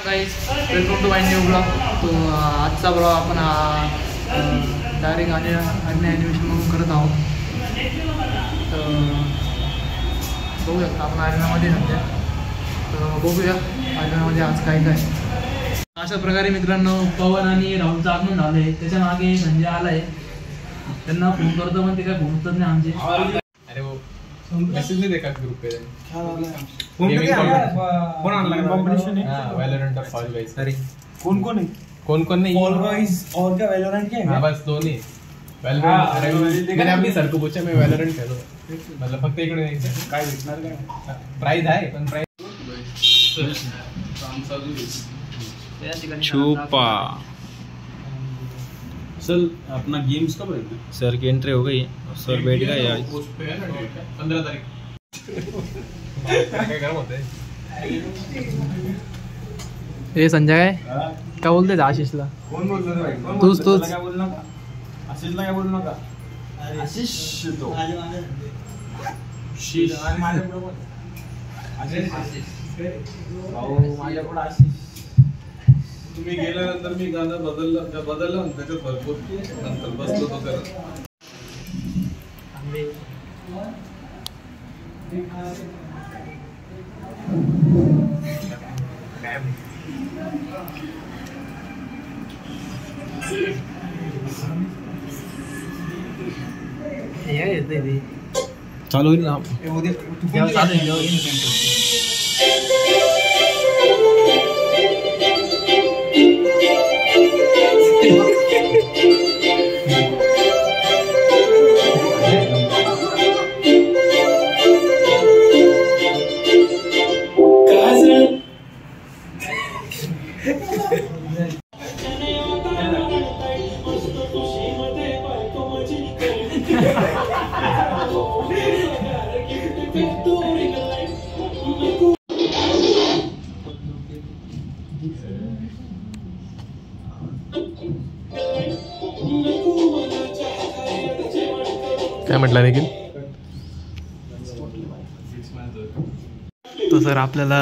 Guys welcome to my new blog. तो आजचा blog आपण डायरेक्ट अन्य ॲनिमेशन म्हणून करत आहोत. तर बघूया आपण आर्यनामध्ये सध्या. तर बघूया आर्यनामध्ये आज काय काय. अशा प्रकारे मित्रांनो पवन आणि राहुलचं आगमन झालं आहे. त्याच्या मागे संजय आला आहे. त्यांना फोन करतो पण ते काय फोन उचलत नाही आमचे. अरे वो मैसेज नहीं देखा ग्रुप पे कौन ऑनलाइन कंपटीशन है? हां वैलोरेंट और फॉल गाइस. अरे कौन है? कौन नहीं फॉल गाइस और क्या वैलोरेंट क्या है? हां बस दोन्ही वैलोरेंट. मैंने अपनी सर को पूछा मैं वैलोरेंट खेळतो मतलब फक्त इकडे यायचं काय भेटणार काय? प्राइस आहे पण प्राइस छुपा. सर अपना गेम्स कब है? सर की एंट्री हो गई. सर बैठ गए आज. 15 तारीख काय गरम होते. हे संजय काय बोलते आशिषला? कौन बोल रहा है भाई? तूच क्या बोलना का? आशीषला काय बोलू नका. आशीष तो आशीष माझ्याकडे बोल. आशीष भाऊ माझ्याकडे आशीष. तुम्ही गेल्यानंतर मी गाणं बदललं आणि त्याच्यात भरपूर नंतर बसलो तो करत. चालू होईल ना. काय म्हटलं निखिल? तो सर आपल्याला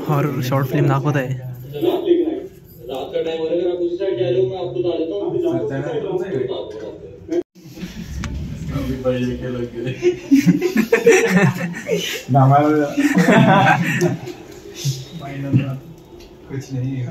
हॉरर शॉर्ट फिल्म दाखवत आहे. कुछ नहीं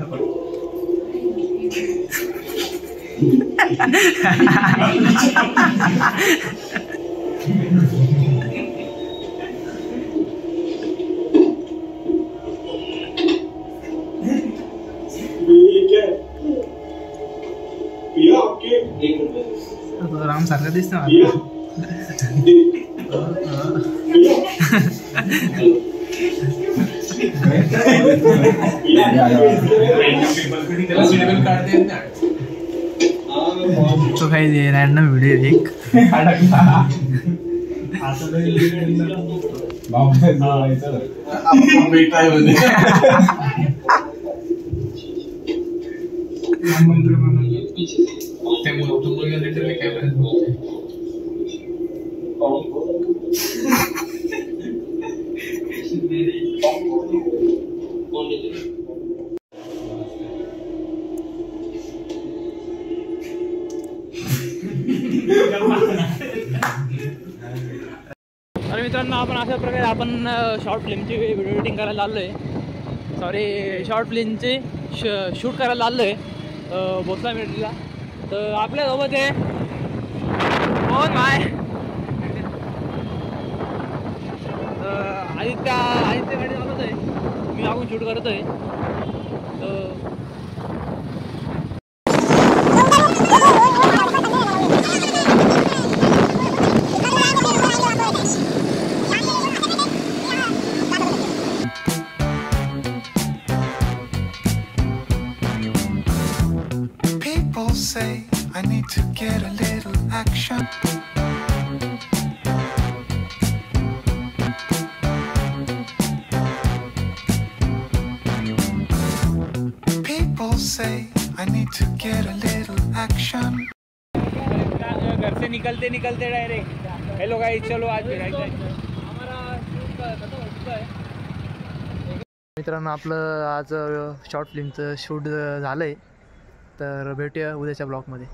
राम सारखं दिसतं. तो काही रॅन्डम व्हिडिओ एक आणि मित्रांनो आपण अशा प्रकारे आपण शॉर्ट फिल्मची व्हिडिओ एडिटिंग करायला आलो आहे. सॉरी शॉर्ट फिल्मची शूट करायला आलो आहे भोसला मिरटीला. तर आपल्यासोबत आहे कोण माय आदित्य गाडी चालवत आहे. मी लागून शूट करत आहे. Say I need to get a little action. People say I need to get a little action. घर से निकलते निकलते डायरेक्ट हेलो गाइस चलो आज भी हमारा शूट खत्म हो चुका है. मित्रांनो आपलं आज शॉर्ट फिल्मचं शूट झालं आहे, तर भेटूया उद्याच्या ब्लॉगमध्ये.